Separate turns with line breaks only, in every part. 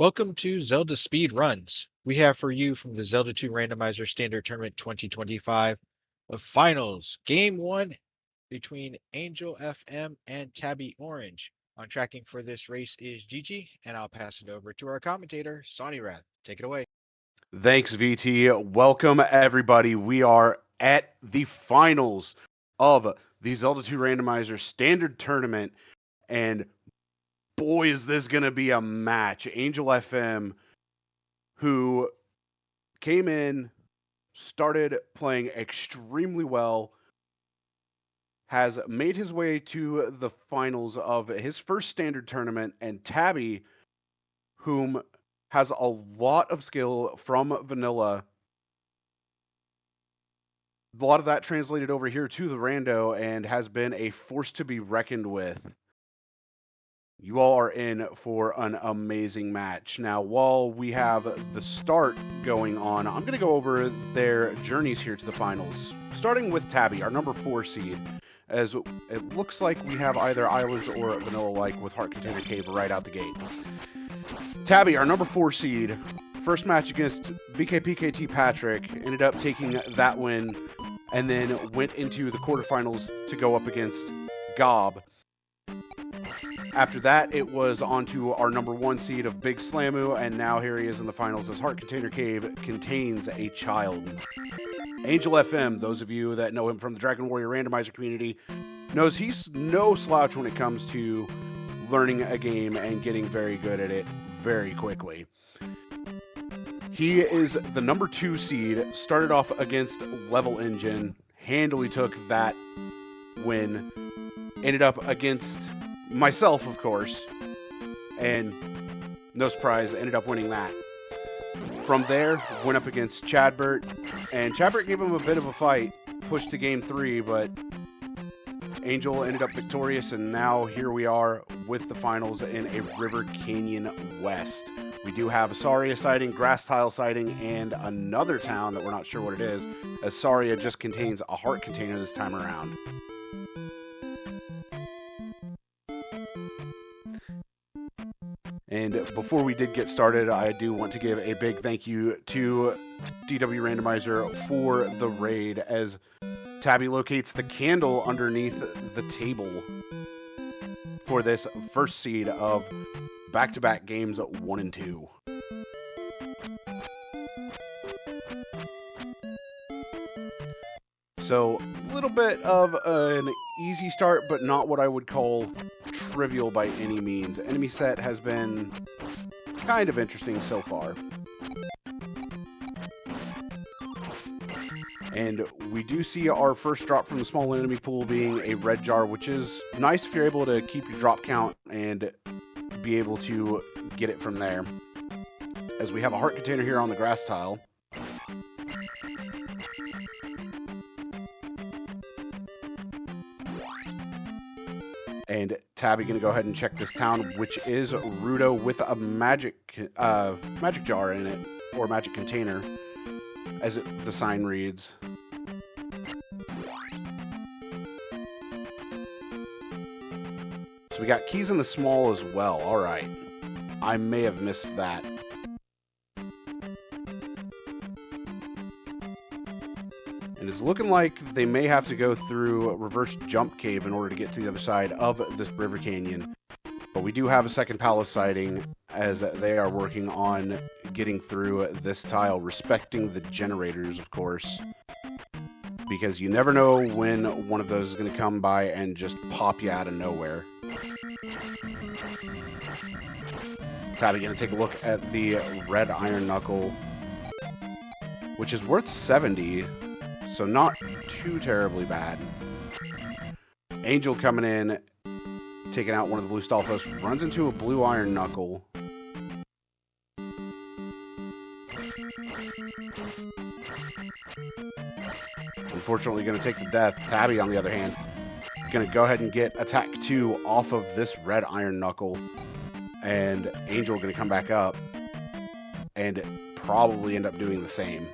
Welcome to Zelda Speed Runs. We have for you from the Zelda 2 Randomizer Standard Tournament 2025 the finals, game one between Angel FM and Tabby Orange. On tracking for this race is Gigi, and I'll pass it over to our commentator, Sonny Rath. Take it away.
Thanks, VT. Welcome, everybody. We are at the finals of the Zelda 2 Randomizer Standard Tournament, and boy, is this going to be a match. Angel FM, who came in, started playing extremely well, has made his way to the finals of his first Standard Tournament, and Tabby, whom has a lot of skill from vanilla. A lot of that translated over here to the rando and has been a force to be reckoned with. You all are in for an amazing match. Now, while we have the start going on, I'm going to go over their journeys here to the finals. Starting with Tabby, our number 4 seed, as it looks like we have either Islands or Vanilla-like with Heart Container Cave right out the gate. Tabby, our number 4 seed, first match against BKPKT Patrick, ended up taking that win and then went into the quarterfinals to go up against Gob. After that, it was on to our number 1 seed of Big Slamu, and now here he is in the finals as Heart Container Cave contains a child. Angel FM, those of you that know him from the Dragon Warrior Randomizer community, knows he's no slouch when it comes to learning a game and getting very good at it very quickly. He is the number 2 seed, started off against Level Engine, handily took that win, ended up against myself, of course, and no surprise, ended up winning that. From there, went up against Chadbert, and Chadbert gave him a bit of a fight, pushed to game 3, but Angel ended up victorious, and now here we are with the finals in a River Canyon West. We do have a Saria sighting, Grass Tile sighting, and another town that we're not sure what it is, as Saria just contains a heart container this time around. And before we did get started, I do want to give a big thank you to DW Randomizer for the raid, as Tabby locates the candle underneath the table for this first seed of back-to-back games 1 and 2. So, a little bit of an easy start, but not what I would call trivial by any means. Enemy set has been kind of interesting so far. And we do see our first drop from the small enemy pool being a red jar, which is nice if you're able to keep your drop count and be able to get it from there. As we have a heart container here on the grass tile. And Tabby gonna go ahead and check this town, which is Rudo with a magic jar in it, or magic container, as the sign reads. So we got keys in the small as well. All right, I may have missed that. And it's looking like they may have to go through a reverse jump cave in order to get to the other side of this river canyon. But we do have a second palace sighting as they are working on getting through this tile, respecting the generators, of course, because you never know when one of those is going to come by and just pop you out of nowhere. Tabby going to take a look at the red iron knuckle, which is worth 70. So not too terribly bad. Angel coming in, taking out one of the blue Stalfos, runs into a blue iron knuckle. Unfortunately going to take the death. Tabby, on the other hand, going to go ahead and get attack 2 off of this red iron knuckle. And Angel going to come back up and probably end up doing the same.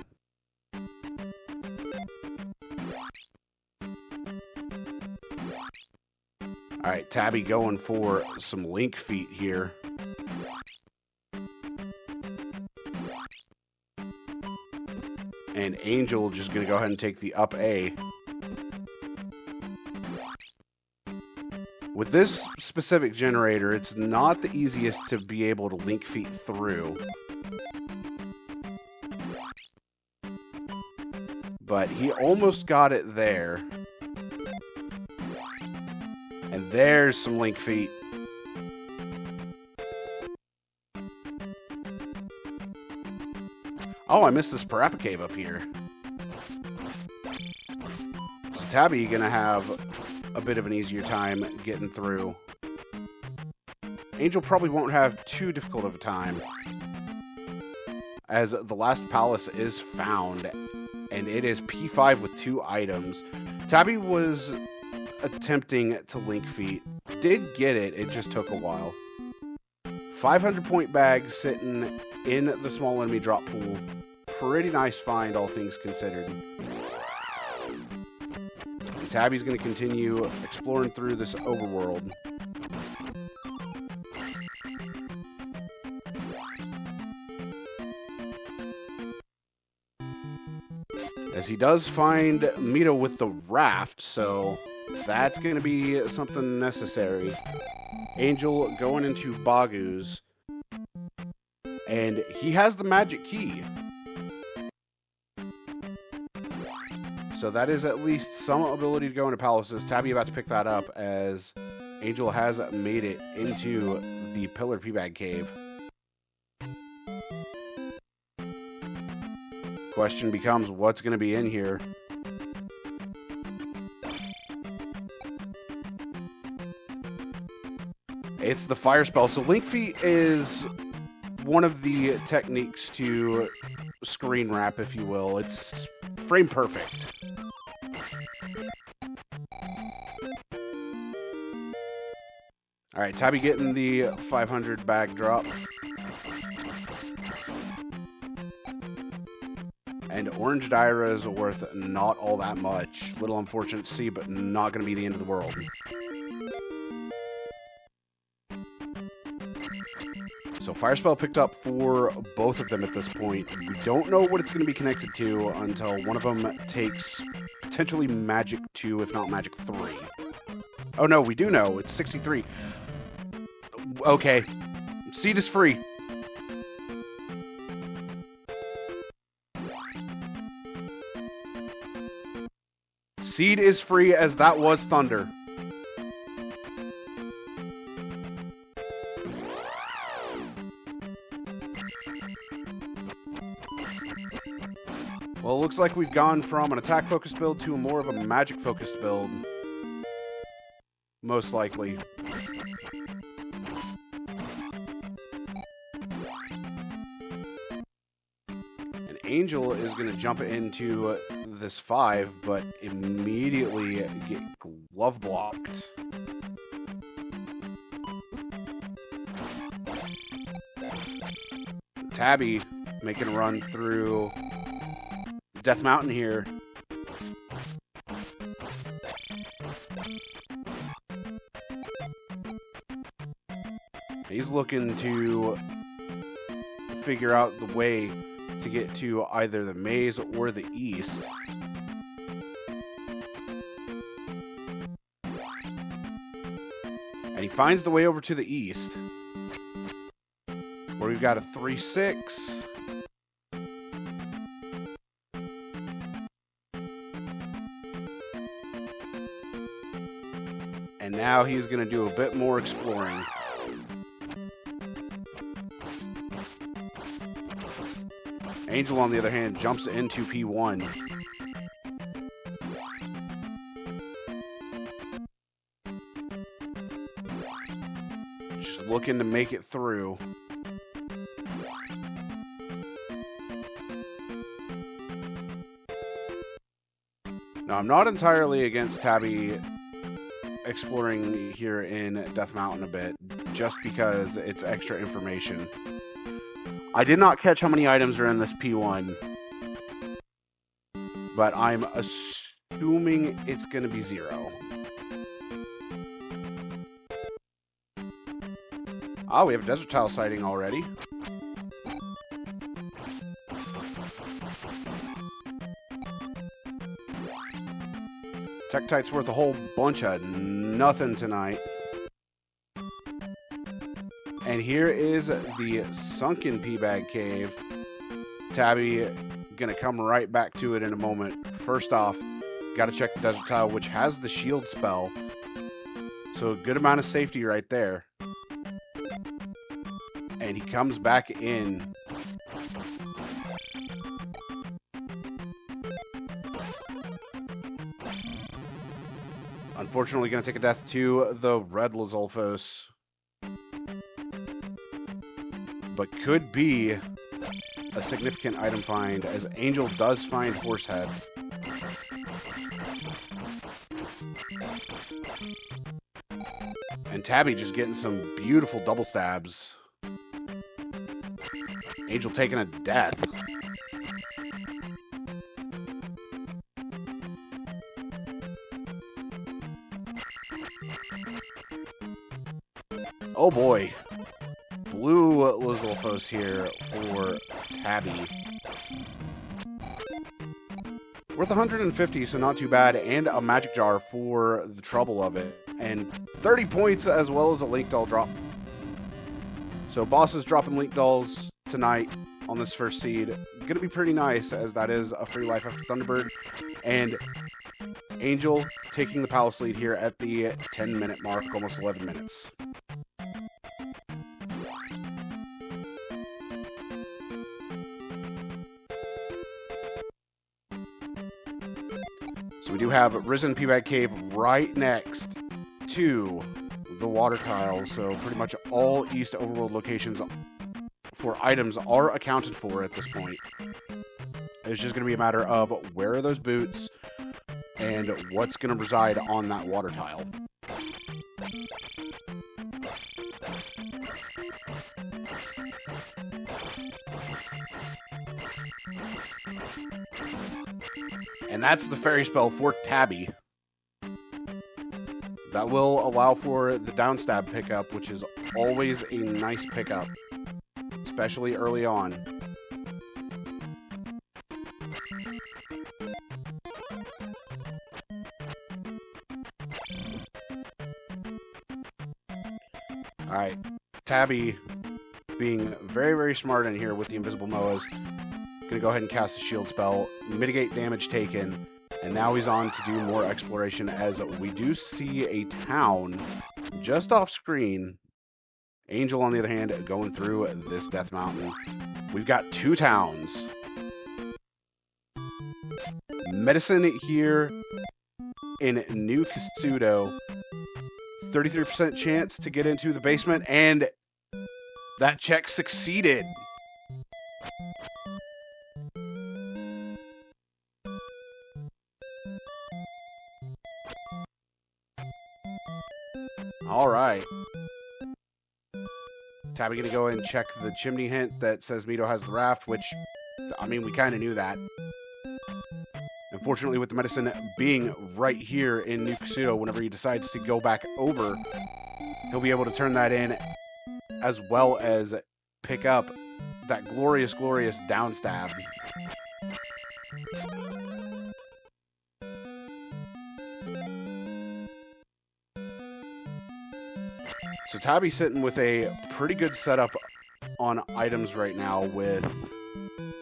All right, Tabby going for some link feet here. And Angel just going to go ahead and take the up A. With this specific generator, it's not the easiest to be able to link feet through. But he almost got it there. And there's some link feet. Oh, I missed this Parappa Cave up here. So Tabby gonna have a bit of an easier time getting through. Angel probably won't have too difficult of a time, as the last palace is found, and it is P5 with 2 items. Tabby was attempting to link feet, did get it, it just took a while. 500 point bag sitting in the small enemy drop pool. Pretty nice find, all things considered. And Tabby's going to continue exploring through this overworld. As he does find Mito with the raft, so that's going to be something necessary. Angel going into Bagu's, and he has the magic key. So that is at least some ability to go into palaces. Tabby about to pick that up as Angel has made it into the Pillar P-Bag Cave. Question becomes, what's going to be in here? It's the fire spell. So Link Feet is one of the techniques to screen wrap, if you will. It's frame perfect. Alright, Tabby getting the 500 bag drop. And Orange Dyra is worth not all that much. Little unfortunate to see, but not going to be the end of the world. So Fire Spell picked up for both of them at this point. We don't know what it's going to be connected to until one of them takes potentially Magic 2, if not Magic 3. Oh no, we do know. It's 63. Okay. Seed is free. Seed is free, as that was Thunder. Well, it looks like we've gone from an attack-focused build to more of a magic-focused build. Most likely. And Angel is going to jump into this 5, but immediately get glove blocked. Tabby making a run through Death Mountain here. He's looking to figure out the way to get to either the maze or the east. And he finds the way over to the east, where we've got a 3-6. And now he's going to do a bit more exploring. Angel, on the other hand, jumps into P1. Just looking to make it through. Now, I'm not entirely against Tabby exploring here in Death Mountain a bit, just because it's extra information. I did not catch how many items are in this P1, but I'm assuming it's going to be 0. Ah, we have a desert tile sighting already. Tektite's worth a whole bunch of nothing tonight. And here is the sunken P-Bag Cave. Tabby gonna come right back to it in a moment. First off, gotta check the Desert Tile, which has the shield spell. So a good amount of safety right there. And he comes back in. Unfortunately, going to take a death to the red Lizalfos. But could be a significant item find, as Angel does find Horsehead. And Tabby just getting some beautiful double stabs. Angel taking a death. Oh boy. Blue Lizalfos here for Tabby. Worth 150, so not too bad, and a magic jar for the trouble of it. And 30 points as well as a link doll drop. So boss is dropping link dolls tonight on this first seed. Gonna be pretty nice, as that is a free life after Thunderbird. And Angel taking the palace lead here at the 10-minute mark, almost 11 minutes. So we do have Risen P-Bag Cave right next to the water tile, so pretty much all East Overworld locations for items are accounted for at this point. It's just going to be a matter of where are those boots and what's going to reside on that water tile. And that's the fairy spell for Tabby. That will allow for the downstab pickup, which is always a nice pickup, especially early on. Alright, Tabby being very, very smart in here with the invisible Moas. Gonna go ahead and cast the shield spell, mitigate damage taken, and now he's on to do more exploration, as we do see a town just off screen. Angel, on the other hand, going through this Death Mountain. We've got two towns. Medicine here in New Kasuto. 33% chance to get into the basement, and that check succeeded. All right. Tabby gonna go and check the chimney hint that says Mito has the raft, which, I mean, we kind of knew that. Unfortunately, with the medicine being right here in New Kasuto, whenever he decides to go back over, he'll be able to turn that in, as well as pick up that glorious, glorious downstab. So Tabby's sitting with a pretty good setup on items right now with,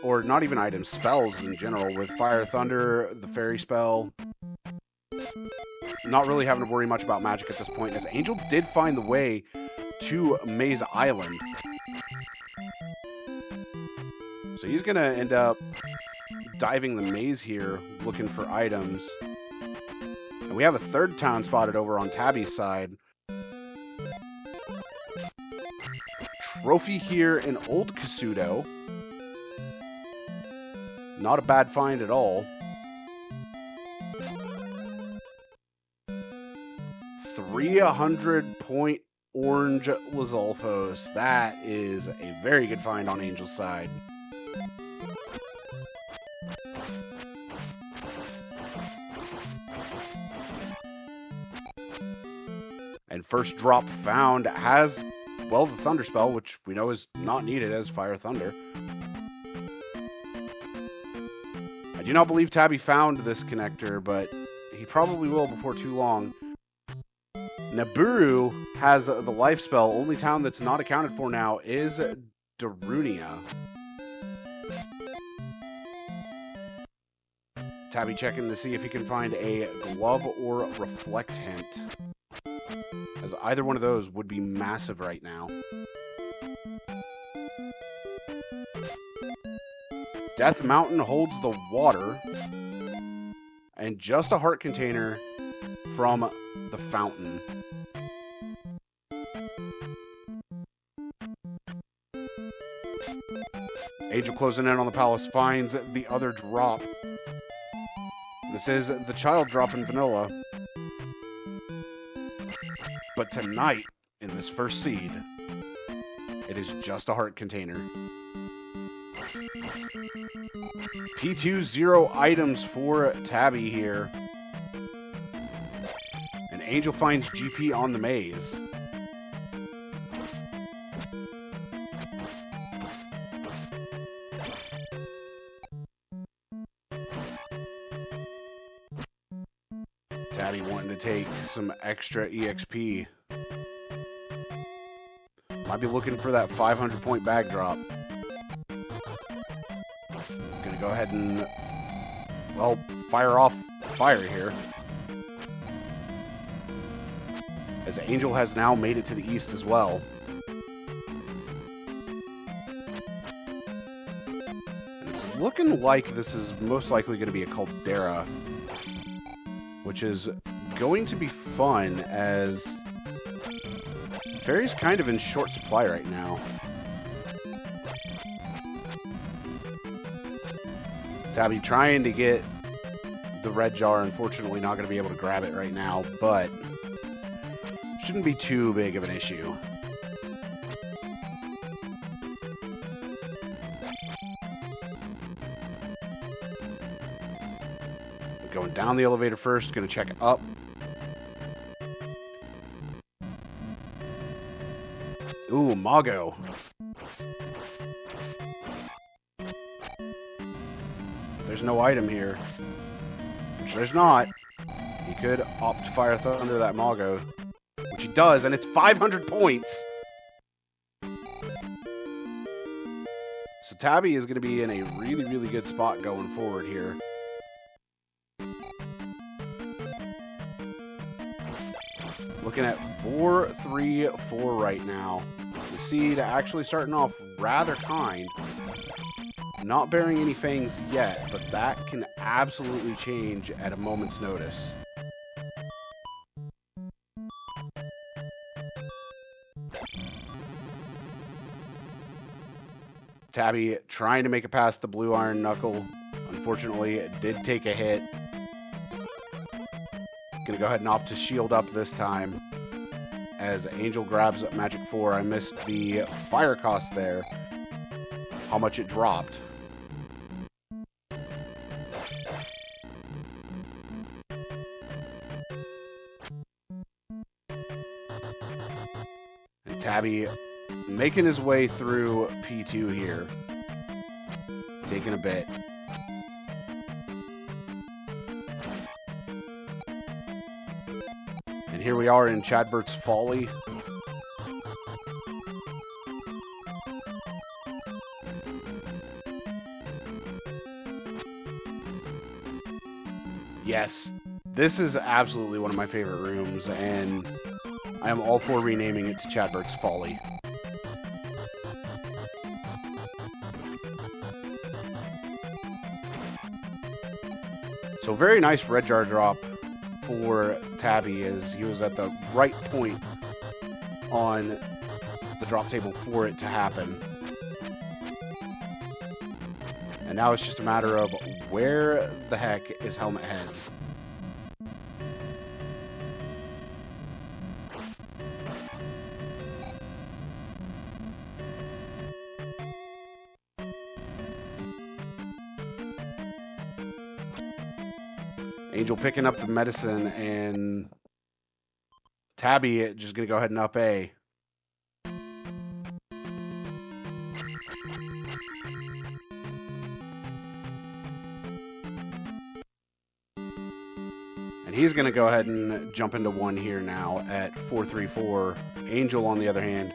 or not even items, spells in general, with Fire Thunder, the Fairy spell. Not really having to worry much about magic at this point, as Angel did find the way to Maze Island. So he's going to end up diving the maze here, looking for items. And we have a third town spotted over on Tabby's side. Trophy here in Old Kasuto. Not a bad find at all. 300-point orange Lizalfos. That is a very good find on Angel's side. And first drop found has, well, the Thunder spell, which we know is not needed as Fire Thunder. I do not believe Tabby found this connector, but he probably will before too long. Nibiru has the life spell. Only town that's not accounted for now is Darunia. Tabby checking to see if he can find a glove or reflect hint, as either one of those would be massive right now. Death Mountain holds the water, and just a heart container from the fountain. Angel closing in on the palace finds the other drop. This is the child drop in vanilla. But tonight, in this first seed, it is just a heart container. P2 0 items for Tabby here. And Angel finds GP on the maze. Tabby wanting to take some extra EXP. Might be looking for that 500-point bag drop. Gonna go ahead and, well, fire off fire here. As Angel has now made it to the east as well. And it's looking like this is most likely going to be a caldera, which is going to be fun as Fairy's kind of in short supply right now. Tabby trying to get the red jar, unfortunately not going to be able to grab it right now, but shouldn't be too big of an issue. Going down the elevator first, going to check up. Ooh, Mago. There's no item here, which there's not. He could opt to Fire Thunder that Mago, which he does, and it's 500 points. So Tabby is going to be in a really, really good spot going forward here. Looking at 4-3-4 right now. The seed actually starting off rather kind. Not bearing any fangs yet, but that can absolutely change at a moment's notice. Tabby trying to make it past the blue iron knuckle. Unfortunately, it did take a hit. Gonna go ahead and opt to shield up this time. As Angel grabs up Magic 4, I missed the fire cost there. How much it dropped. And Tabby making his way through P2 here. Taking a bit. And here we are in Chadbert's Folly. Yes, this is absolutely one of my favorite rooms, and I am all for renaming it to Chadbert's Folly. So very nice red jar drop for Tabby, as he was at the right point on the drop table for it to happen. And now it's just a matter of where the heck is Helmet Head? Angel picking up the medicine, and Tabby just going to go ahead and up A. And he's going to go ahead and jump into one here now at 434. Angel, on the other hand,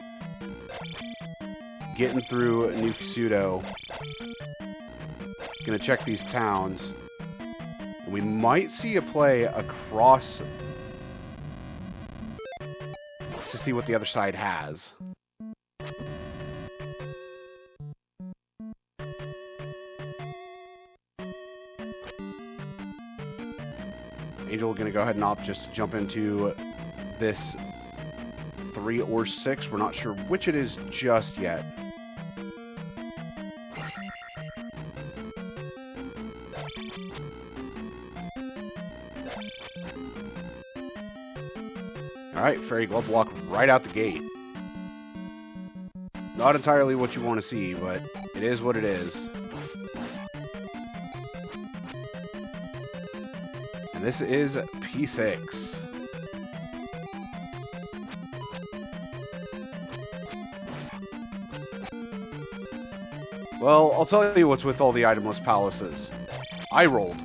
getting through New Kasuto. Going to check these towns. We might see a play across to see what the other side has. Angel going to go ahead and opt just to jump into this 3 or 6. We're not sure which it is just yet. Alright, Fairy Glove Block right out the gate. Not entirely what you want to see, but it is what it is. And this is P6. Well, I'll tell you what's with all the itemless palaces. I rolled.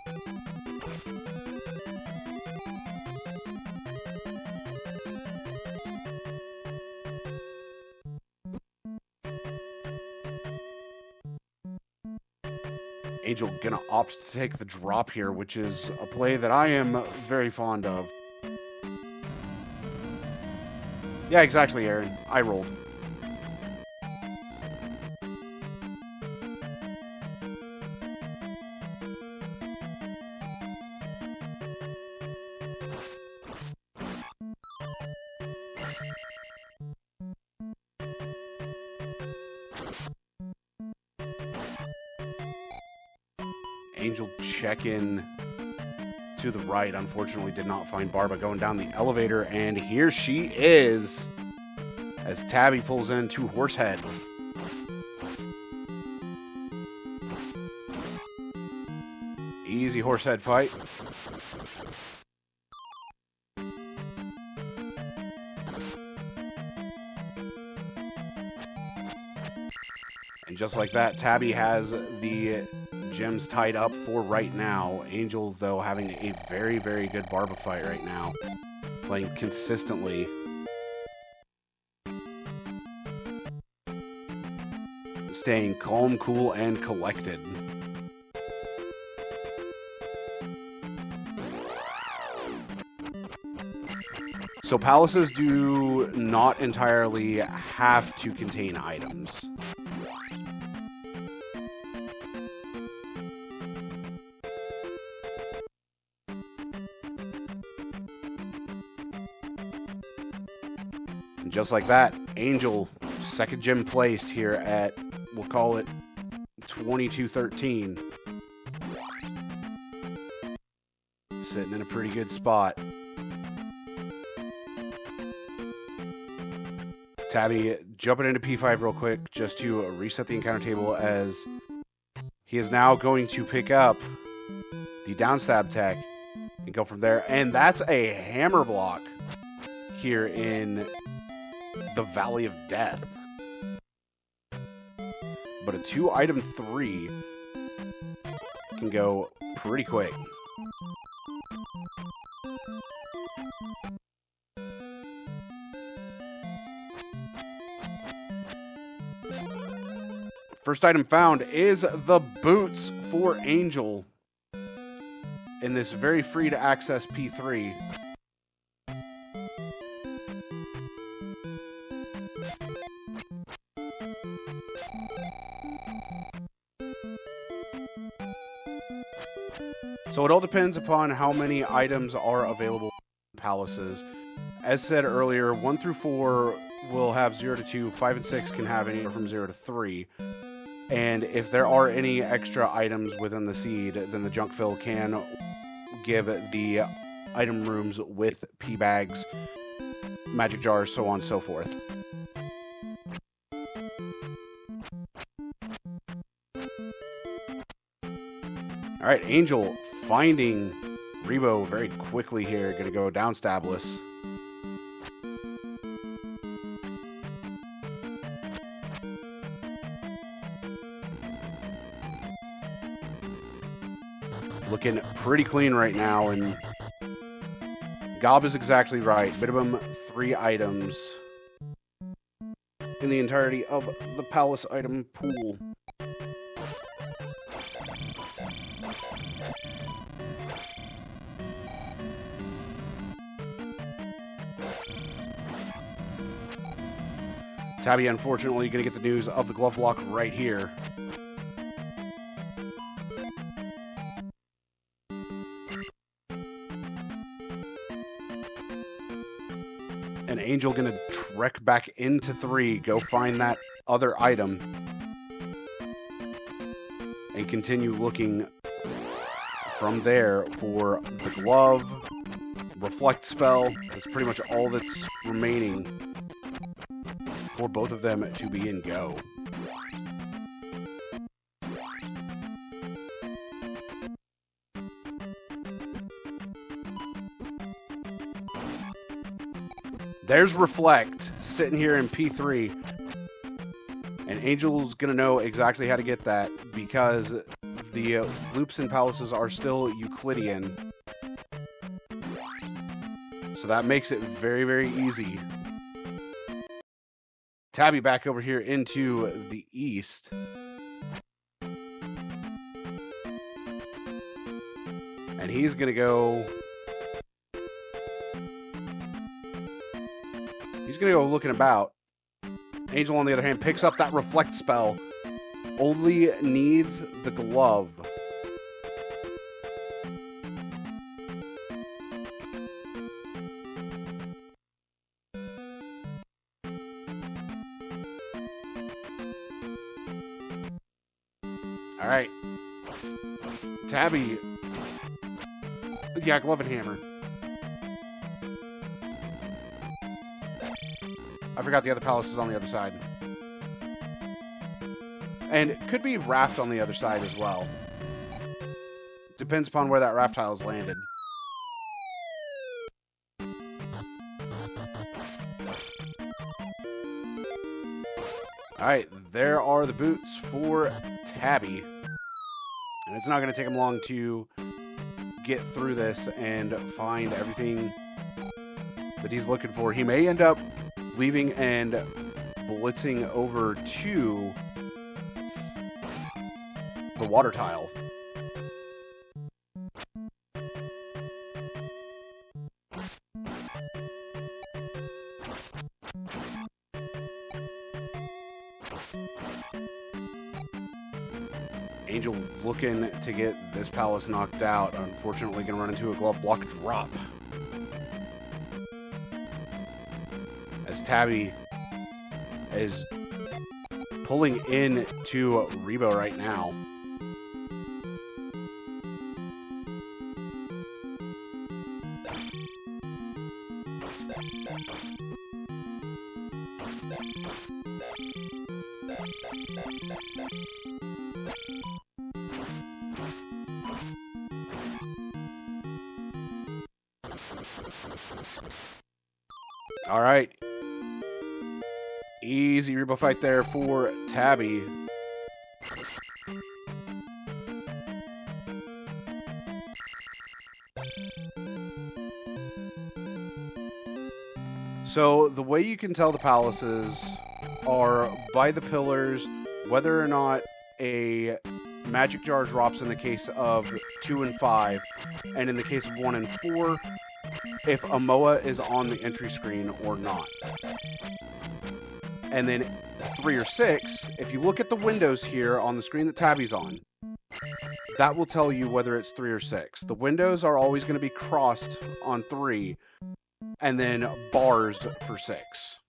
Angel gonna opt to take the drop here, which is a play that I am very fond of. Yeah, exactly, Aaron. I rolled. Angel check-in to the right. Unfortunately, did not find Barba going down the elevator, and here she is as Tabby pulls in to Horsehead. Easy Horsehead fight. And just like that, Tabby has the gems tied up for right now. Angel, though, having a very, very good Barba fight right now. Playing consistently. Staying calm, cool, and collected. So palaces do not entirely have to contain items. And just like that, Angel, second gem placed here at, we'll call it 2213. Sitting in a pretty good spot. Tabby jumping into P5 real quick just to reset the encounter table, as he is now going to pick up the downstab tech and go from there. And that's a hammer block here in the Valley of Death. But a 2-item 3 can go pretty quick. First item found is the boots for Angel in this very free to access P3. So it all depends upon how many items are available in palaces. As said earlier, 1 through 4 will have 0 to 2, 5 and 6 can have anywhere from 0 to 3. And if there are any extra items within the seed, then the junk fill can give the item rooms with P bags, magic jars, so on and so forth. Alright, Angel finding Rebo very quickly here. Gonna go down stabless. Looking pretty clean right now, and Gob is exactly right. Minimum 3 items in the entirety of the palace item pool. Tabby, unfortunately, going to get the news of the glove block right here. And Angel going to trek back into 3, go find that other item, and continue looking from there for the glove, reflect spell. That's pretty much all that's remaining for both of them to be in go. There's Reflect sitting here in P3. And Angel's going to know exactly how to get that because the loops and palaces are still Euclidean. So that makes it very, very easy. Tabby back over here into the east. And he's going to go... He's going to go looking about. Angel, on the other hand, picks up that Reflect spell. Only needs the glove. All right. Tabby. Yeah, glove and hammer. I forgot the other palace is on the other side. And it could be raft on the other side as well. Depends upon where that raft tile is landed. Alright, there are the boots for Tabby. And it's not going to take him long to get through this and find everything that he's looking for. He may end up leaving and blitzing over to the water tile. Angel looking to get this palace knocked out. Unfortunately, going to run into a glove block drop. As Tabby is pulling in to Rebo right now. All right. Easy Rebo fight there for Tabby. So the way you can tell the palaces are by the pillars, whether or not a magic jar drops in the case of 2 and 5, and in the case of 1 and 4, if a MOA is on the entry screen or not. And then 3 or 6, if you look at the windows here on the screen that Tabby's on, that will tell you whether it's 3 or 6. The windows are always going to be crossed on 3, and then bars for 6.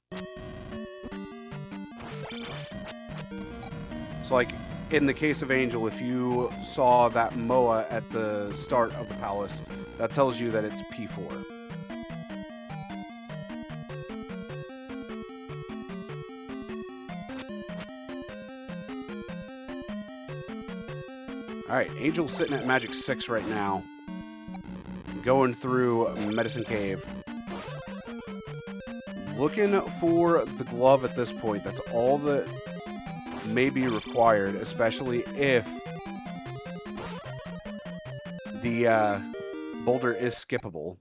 So like in the case of Angel, if you saw that MOA at the start of the palace, that tells you that it's P4. Alright, Angel's sitting at Magic 6 right now. Going through Medicine Cave. Looking for the glove at this point. That's all that may be required, especially if the boulder is skippable.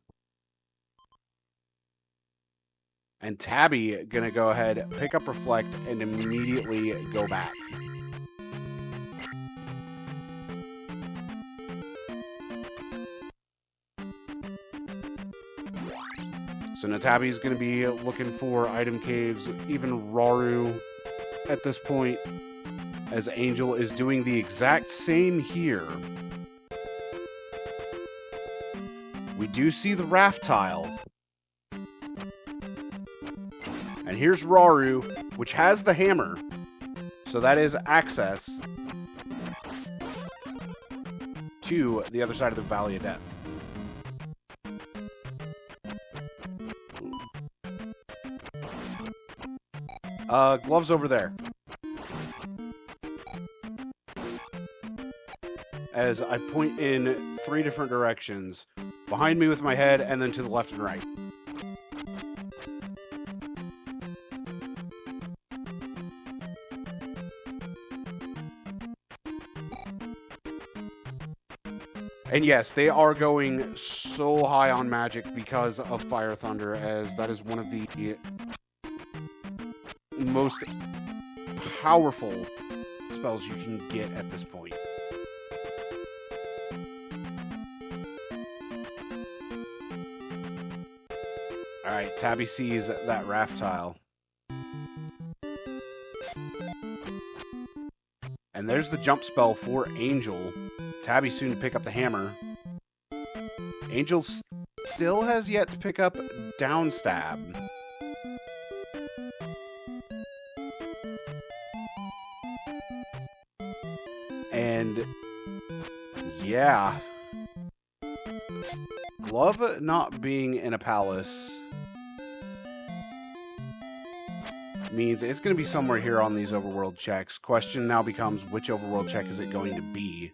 And Tabby gonna go ahead, pick up Reflect, and immediately go back. So now Tabby's gonna be looking for item caves, even Raru at this point, as Angel is doing the exact same here. We do see the raft tile. And here's Raru, which has the hammer. So that is access to the other side of the Valley of Death. Gloves over there. As I point in 3 different directions. Behind me with my head, and then to the left and right. And yes, they are going so high on magic because of Fire Thunder, as that is one of the most powerful spells you can get at this point. Alright, Tabby sees that raft tile. And there's the jump spell for Angel. Tabby soon to pick up the hammer. Angel still has yet to pick up down stab. And yeah, Glove not being in a palace means it's going to be somewhere here on these overworld checks. Question now becomes, which overworld check is it going to be?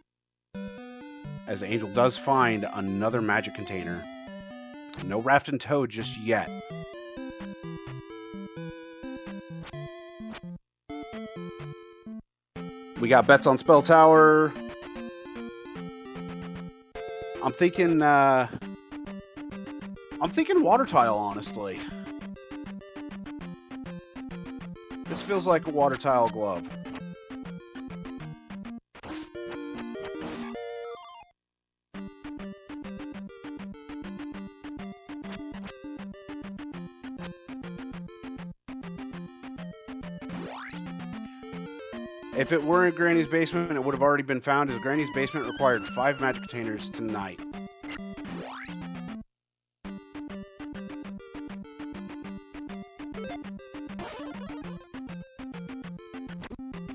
As Angel does find another magic container. No raft and toad just yet. We got bets on Spell Tower. I'm thinking Water Tile, honestly. This feels like a Water Tile glove. If it were in Granny's basement, it would have already been found, as Granny's basement required 5 magic containers tonight.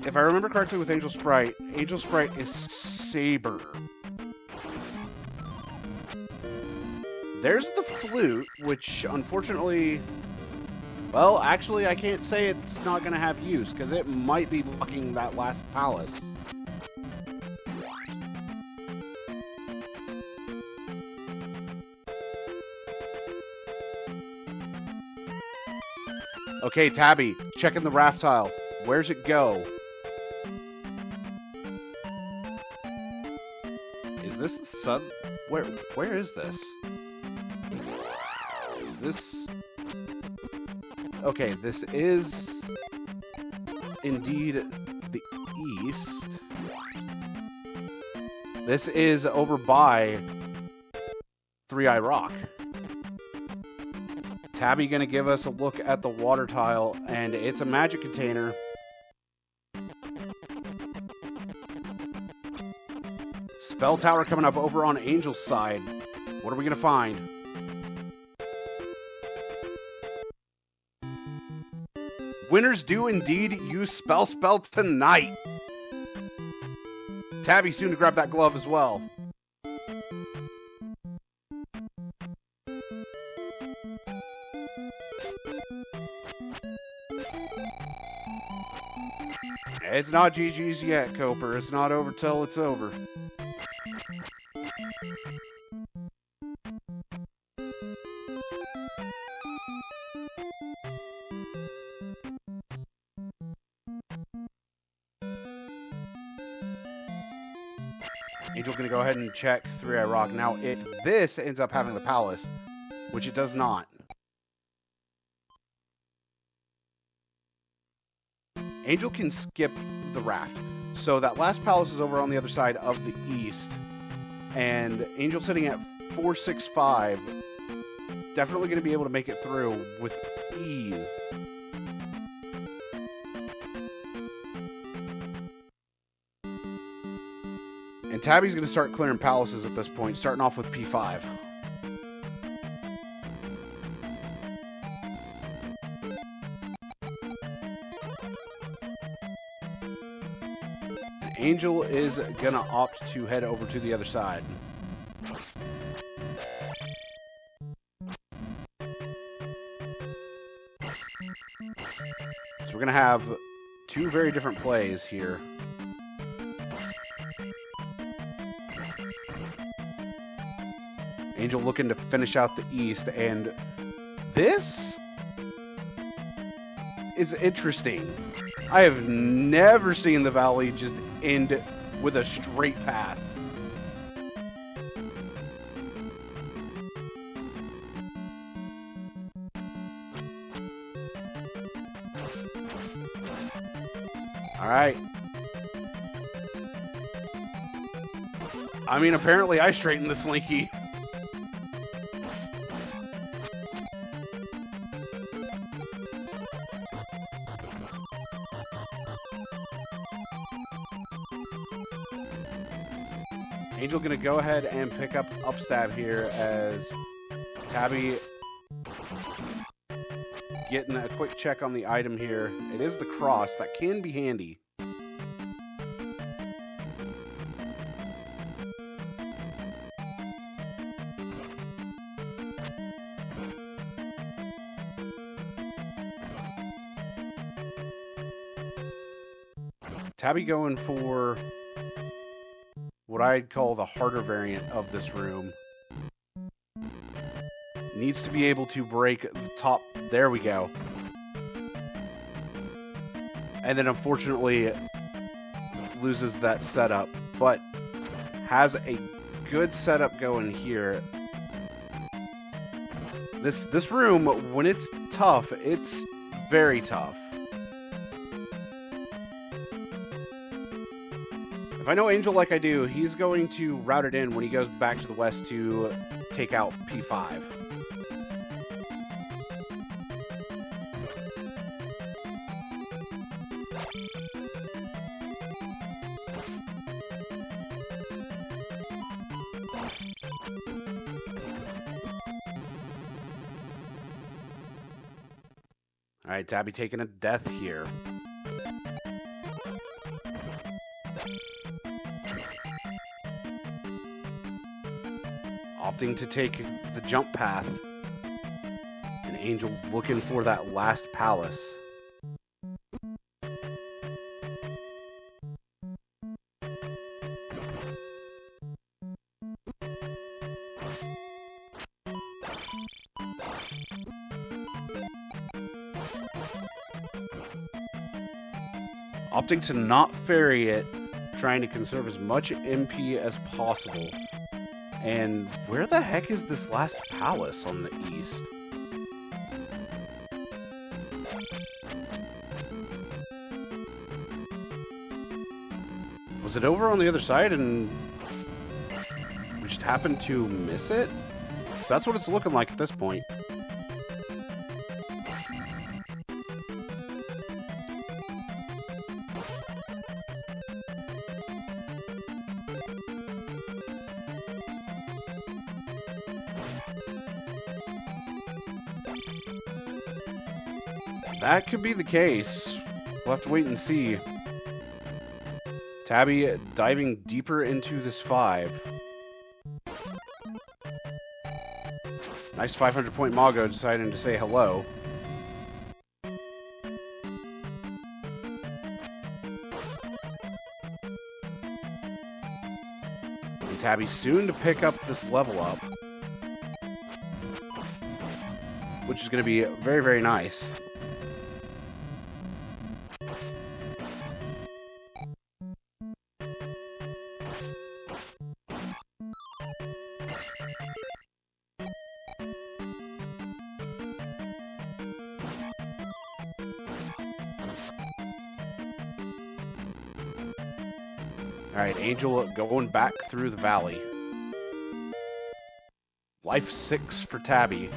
If I remember correctly with Angel Sprite is Saber. There's the flute, which unfortunately... Well, actually, I can't say it's not going to have use, because it might be blocking that last palace. Okay, Tabby, checking the raft tile. Where's it go? Is this sub? Where is this? Is this? Okay, this is indeed the east. This is over by 3-Eye Rock. Tabby gonna give us a look at the water tile, and it's a magic container. Spell Tower coming up over on Angel's side. What are we gonna find? Winners do indeed use Spell tonight. Tabby soon to grab that glove as well. It's not GG's yet, Coper. It's not over till it's over. Angel's going to go ahead and check 3-Eye Rock. Now, if this ends up having the palace, which it does not, Angel can skip the raft. So that last palace is over on the other side of the east. And Angel sitting at 465, definitely going to be able to make it through with ease. And Tabby's going to start clearing palaces at this point, starting off with P5. Angel is going to opt to head over to the other side. So we're going to have two very different plays here. Angel looking to finish out the east, and this is interesting. I have never seen the valley just end with a straight path. All right. I mean, apparently I straightened the slinky. Angel going to go ahead and pick up upstab here as Tabby getting a quick check on the item here. It is the cross. That can be handy. Tabby going for what I'd call the harder variant of this room. Needs to be able to break the top. There we go. And then unfortunately loses that setup, but has a good setup going here. This room, when it's tough, it's very tough. If I know Angel like I do, he's going to route it in when he goes back to the west to take out P5. All right, Tabby taking a death here. Opting to take the jump path. And Angel looking for that last palace. Opting to not ferry it, trying to conserve as much MP as possible. And where the heck is this last palace on the east? Was it over on the other side and we just happened to miss it? Because that's what it's looking like at this point. That could be the case. We'll have to wait and see. Tabby diving deeper into this 5. Nice 500-point Mago deciding to say hello. And Tabby soon to pick up this level up, which is going to be very, very nice. Alright, Angel going back through the valley. Life 6 for Tabby.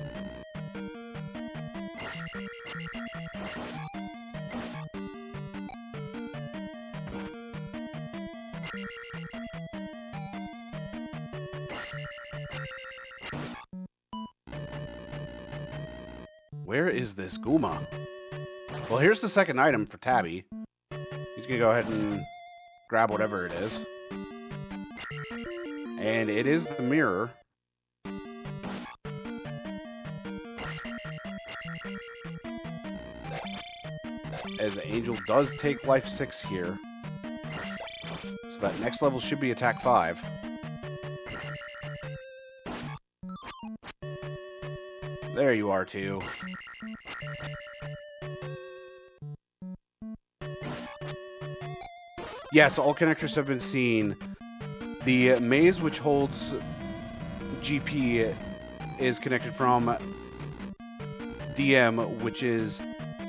Where is this Goomba? Well, here's the second item for Tabby. He's gonna go ahead and grab whatever it is. And it is the mirror. As Angel does take life 6 here. So that next level should be attack 5. There you are, too. Yes, all connectors have been seen. The maze which holds GP is connected from DM, which is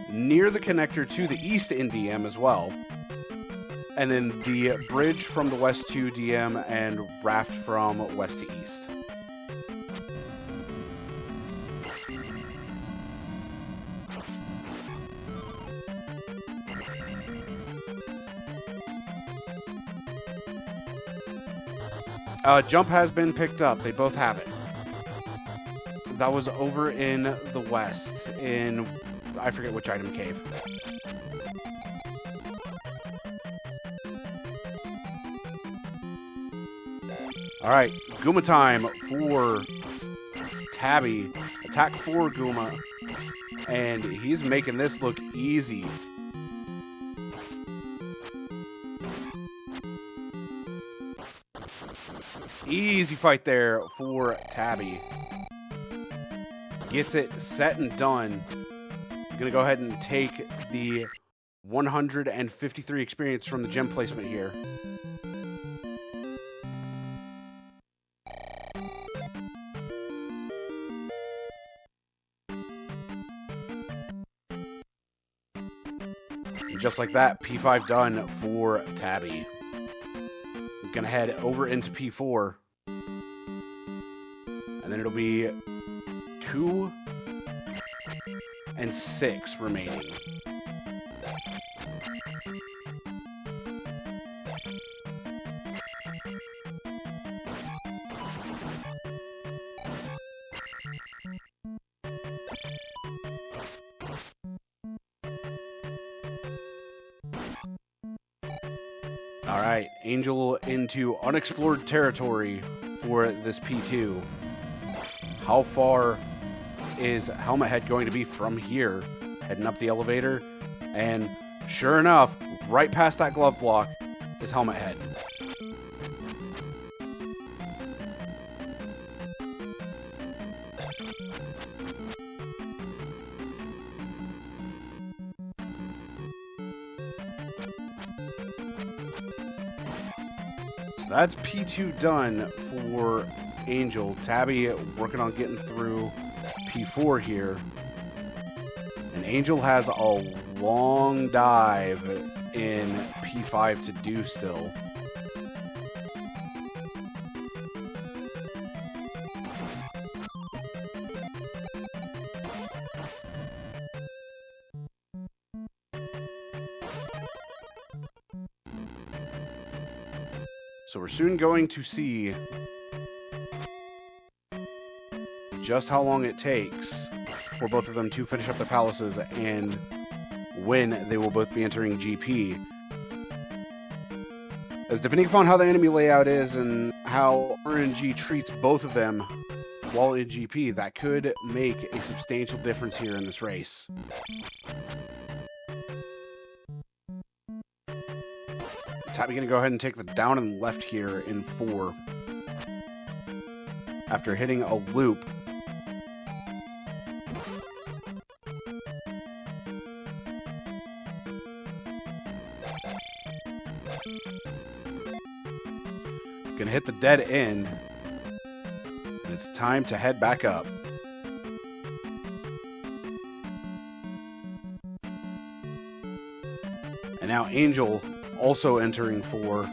near the connector to the east in DM as well. And then the bridge from the west to DM and raft from west to east. Jump has been picked up. They both have it. That was over in the west, in, I forget which item cave. Alright, Goomba time for Tabby. Attack 4 Goomba. And he's making this look easy. Easy fight there for Tabby. Gets it set and done. Gonna go ahead and take the 153 experience from the gem placement here. And just like that, P5 done for Tabby. He's gonna head over into P4. And then it'll be 2 and 6 remaining. Alright, Angel into unexplored territory for this P2. How far is Helmet Head going to be from here? Heading up the elevator, and sure enough, right past that glove block is Helmet Head. So that's P2 done for Angel. Tabby working on getting through P4 here. And Angel has a long dive in P5 to do still. So we're soon going to see just how long it takes for both of them to finish up their palaces and when they will both be entering GP. As depending upon how the enemy layout is and how RNG treats both of them while in GP, that could make a substantial difference here in this race. Tabby gonna go ahead and take the down and left here in 4 after hitting a loop. Gonna hit the dead end, and it's time to head back up. And now Angel also entering 4.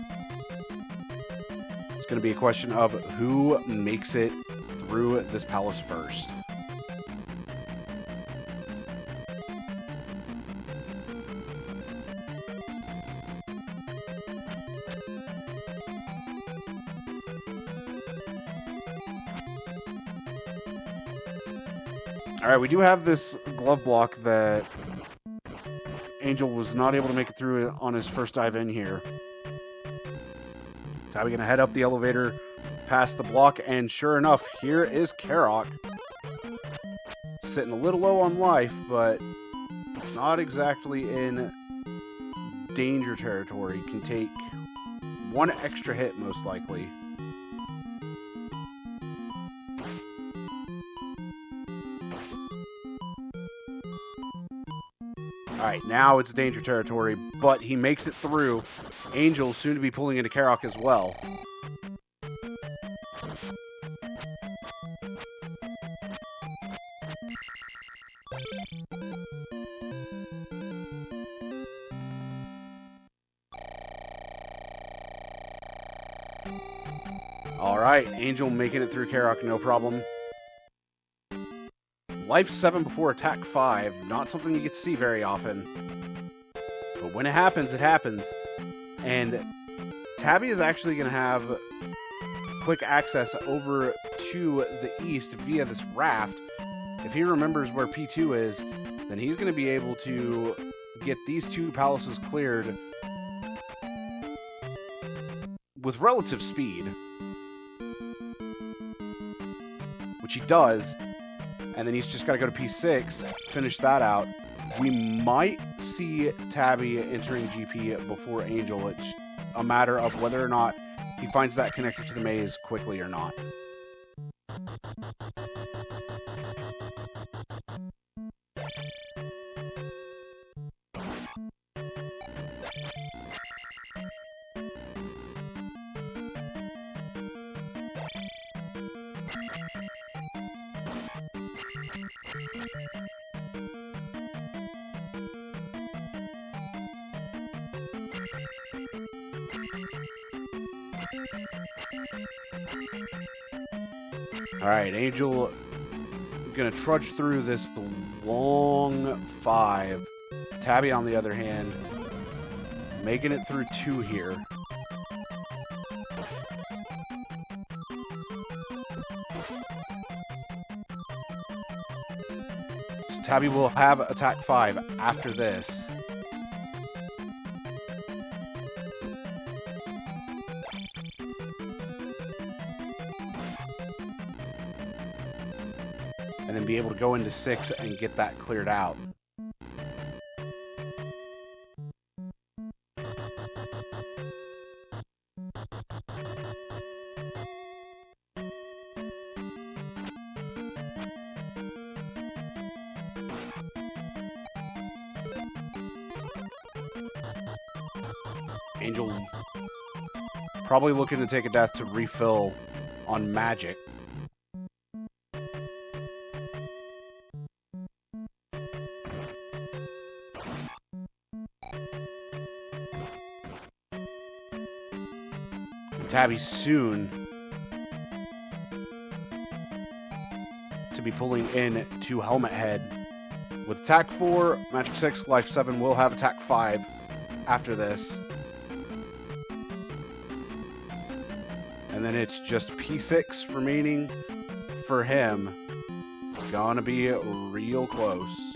going to be a question of who makes it through this palace first. All right, we do have this glove block that Angel was not able to make it through on his first dive in here. Tabby going to head up the elevator past the block, and sure enough, here is Karok. Sitting a little low on life, but not exactly in danger territory. Can take one extra hit, most likely. Alright, now it's danger territory, but he makes it through. Angel soon to be pulling into Karok as well. Alright, Angel making it through Karok, no problem. Life 7 before attack 5, not something you get to see very often. But when it happens, it happens. And Tabby is actually going to have quick access over to the east via this raft. If he remembers where P2 is, then he's going to be able to get these two palaces cleared with relative speed. Which he does. And then he's just got to go to P6, finish that out. We might see Tabby entering GP before Angel. It's a matter of whether or not he finds that connector to the maze quickly or not. Alright, Angel gonna trudge through this long 5. Tabby, on the other hand, making it through 2 here. So Tabby will have attack 5 after this. And then be able to go into 6 and get that cleared out. Angel probably looking to take a death to refill on magic. Tabby soon to be pulling in to Helmet Head. With attack 4, magic 6, life 7 will have attack 5 after this. And then it's just P6 remaining for him. It's gonna be real close.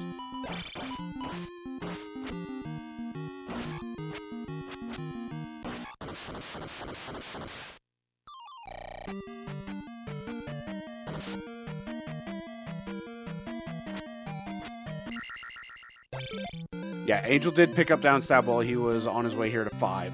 Yeah, Angel did pick up down stab while he was on his way here to 5.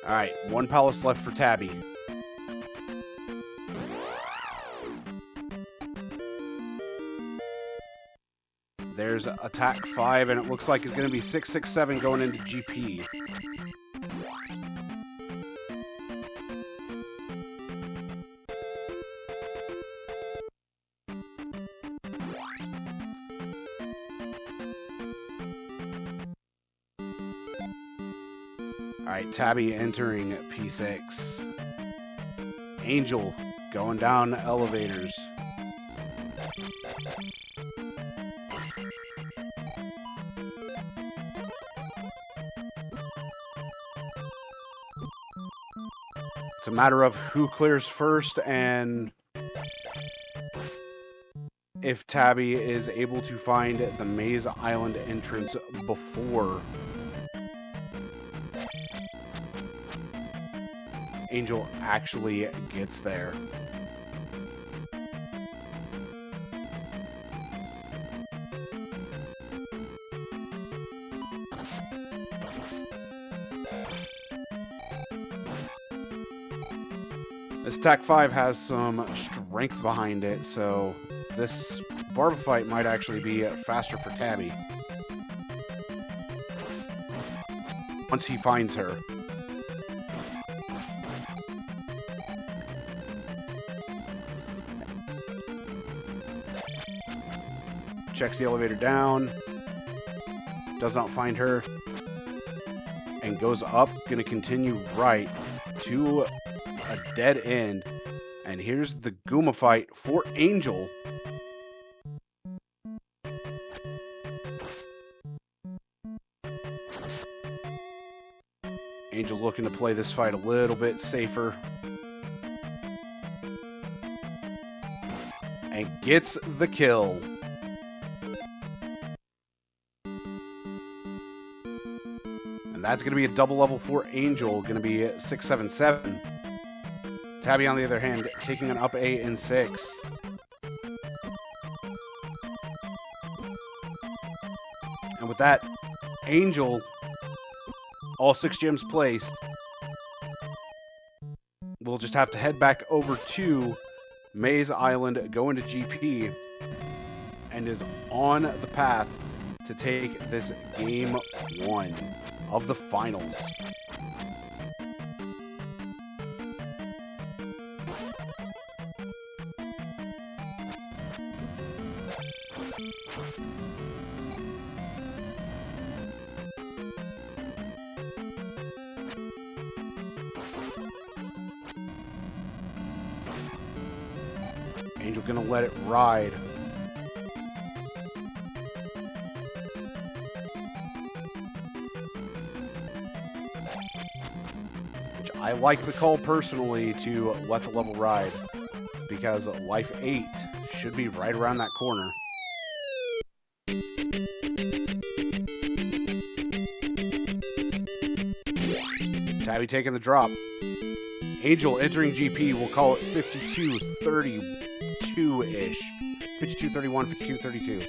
Alright, 1 palace left for Tabby. There's attack 5, and it looks like it's going to be 6, 6, 7 going into GP. Alright, Tabby entering P6. Angel going down elevators. It's a matter of who clears first and if Tabby is able to find the Maze Island entrance before Angel actually gets there. This Attack 5 has some strength behind it, so this Barba fight might actually be faster for Tabby. Once he finds her. Checks the elevator down. Does not find her. And goes up. Gonna continue right to a dead end. And here's the Goomba fight for Angel. Angel looking to play this fight a little bit safer. And gets the kill. And that's going to be a double level for Angel. Going to be 677. Tabby, on the other hand, taking an up A in 6. And with that, Angel, all 6 gems placed, we'll just have to head back over to Maze Island, go into GP, and is on the path to take this game 1 of the finals. Angel gonna let it ride. Which I like the call personally, to let the level ride, because life 8 should be right around that corner. Tabby taking the drop. Angel entering GP, we'll call it 52-32-ish. 52-31, 52-32.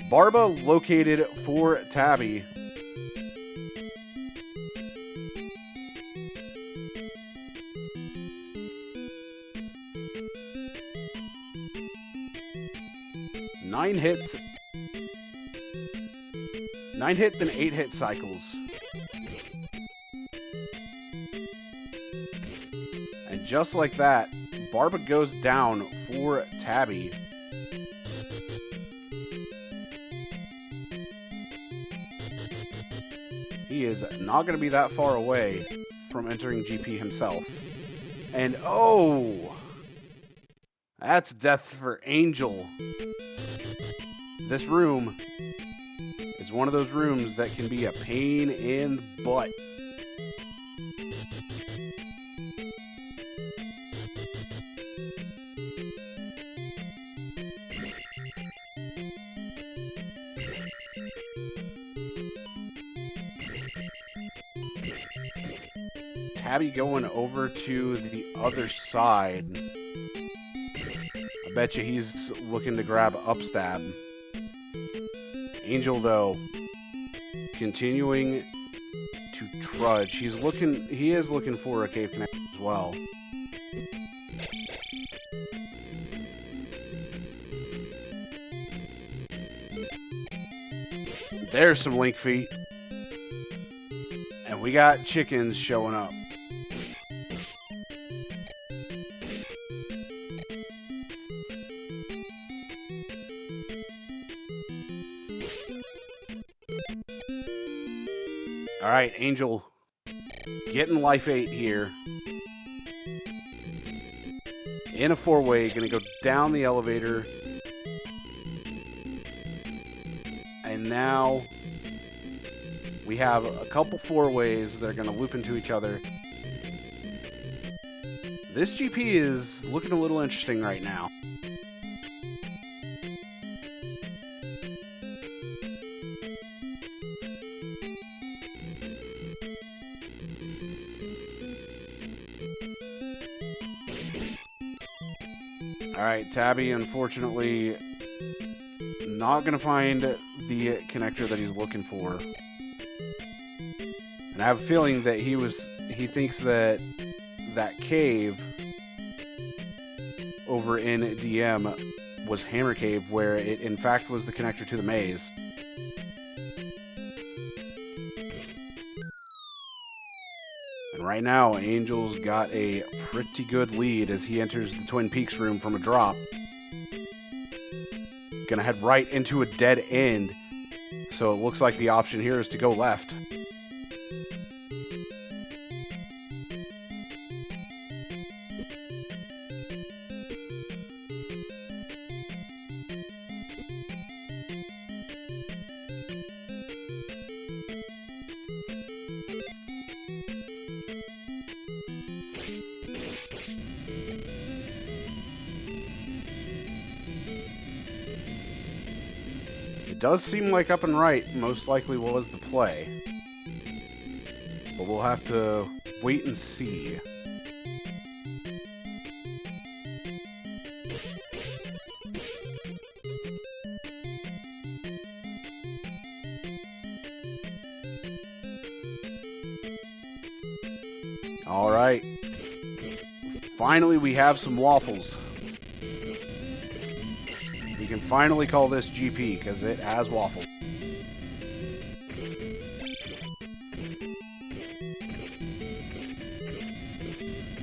Barba located for Tabby. Nine hit then 8 hit cycles. And just like that, Barba goes down for Tabby. He is not going to be that far away from entering GP himself. And oh! That's death for Angel. This room is one of those rooms that can be a pain in the butt. Tabby going over to the other side. I bet you he's looking to grab upstab. Angel, though, continuing to trudge. He is looking for a cave connection as well. There's some link feet. And we got chickens showing up. All right, Angel getting life 8 here. In a 4-way, gonna go down the elevator. And now we have a couple 4-ways that are gonna loop into each other. This GP is looking a little interesting right now. All right, Tabby, unfortunately, not going to find the connector that he's looking for. And I have a feeling that he thinks that cave over in DM was Hammer Cave, where it in fact was the connector to the maze. And right now, Angel's got a pretty good lead as he enters the Twin Peaks room from a drop. Gonna head right into a dead end. So it looks like the option here is to go left. It does seem like up and right most likely was the play. But we'll have to wait and see. All right. Finally, we have some waffles. We can finally call this GP because it has waffle.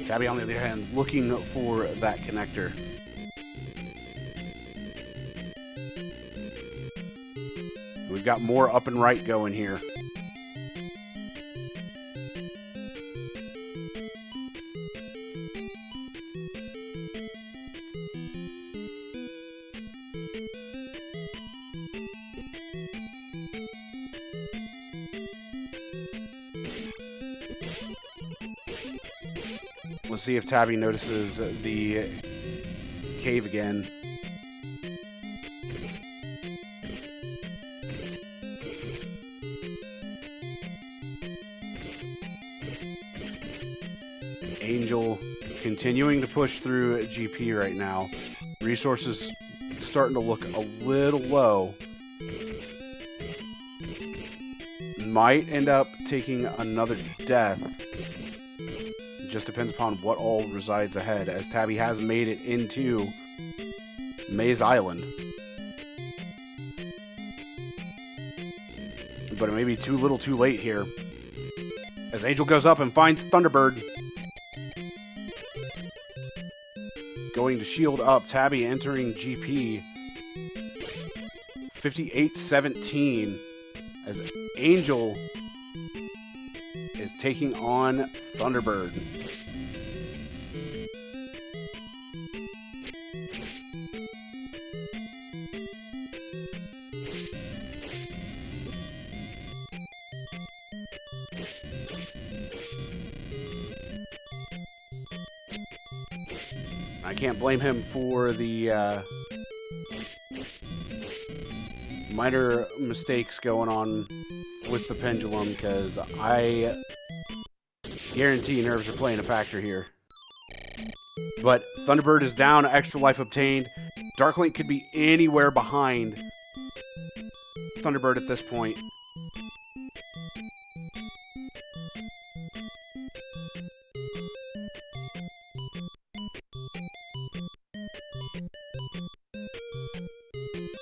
Tabby, on the other hand, looking for that connector. We've got more up and right going here. We'll see if Tabby notices the cave again. Angel continuing to push through GP right now. Resources starting to look a little low. Might end up taking another death. Just depends upon what all resides ahead, as Tabby has made it into Maze Island. But it may be too little too late here, as Angel goes up and finds Thunderbird. Going to shield up, Tabby entering GP 58-17, as Angel is taking on Thunderbird. I can't blame him for the minor mistakes going on with the pendulum, because I guarantee nerves are playing a factor here. But Thunderbird is down, extra life obtained. Darklink could be anywhere behind Thunderbird at this point.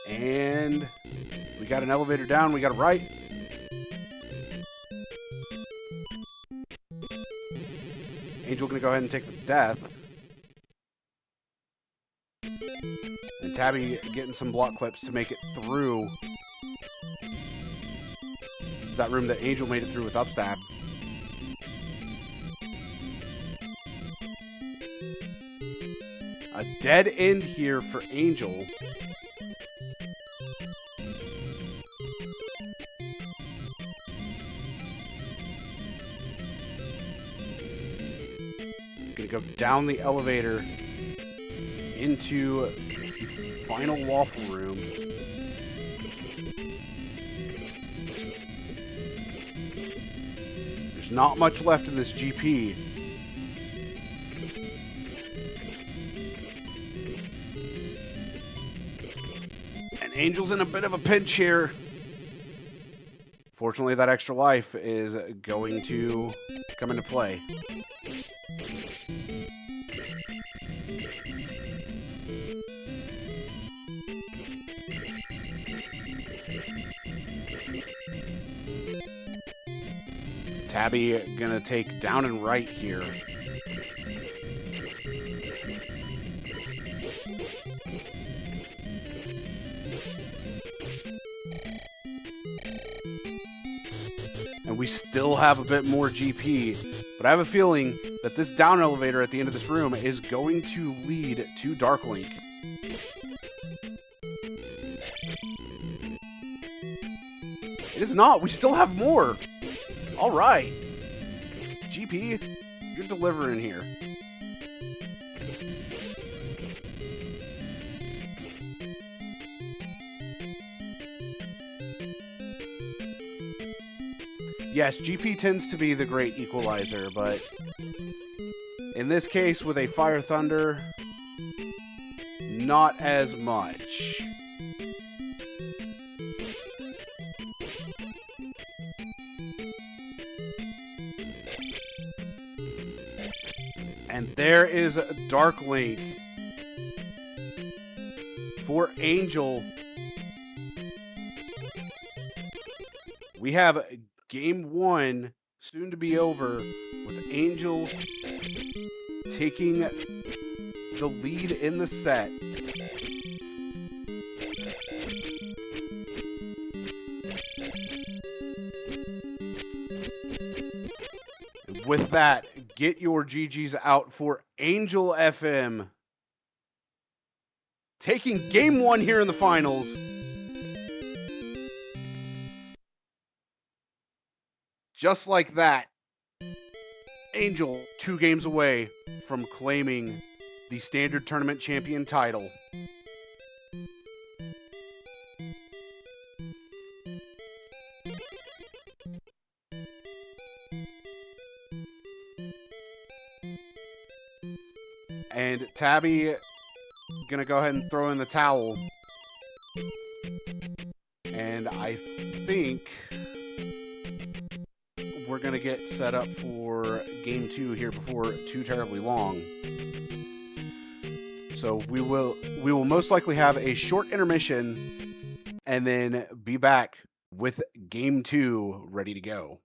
And we got an elevator down, we got a right. Angel gonna go ahead and take the death. And Tabby getting some block clips to make it through that room that Angel made it through with upstab. A dead end here for Angel. Gonna go down the elevator into the final waffle room. There's not much left in this GP. And Angel's in a bit of a pinch here. Fortunately, that extra life is going to come into play. Tabby gonna take down and right here. And we still have a bit more GP, but I have a feeling that this down elevator at the end of this room is going to lead to Dark Link. It is not. We still have more. All right. GP, you're delivering here. Yes, GP tends to be the great equalizer, but in this case with a Fire Thunder, not as much. And there is Dark Link for Angel. We have Game 1 soon to be over with Angel taking the lead in the set. And with that, get your GGs out for Angel FM. Taking Game 1 here in the finals. Just like that, Angel 2 games away from claiming the Standard Tournament Champion title. And Tabby gonna go ahead and throw in the towel. And I think we're going to get set up for Game 2 here before too terribly long. So we will most likely have a short intermission and then be back with Game 2 ready to go.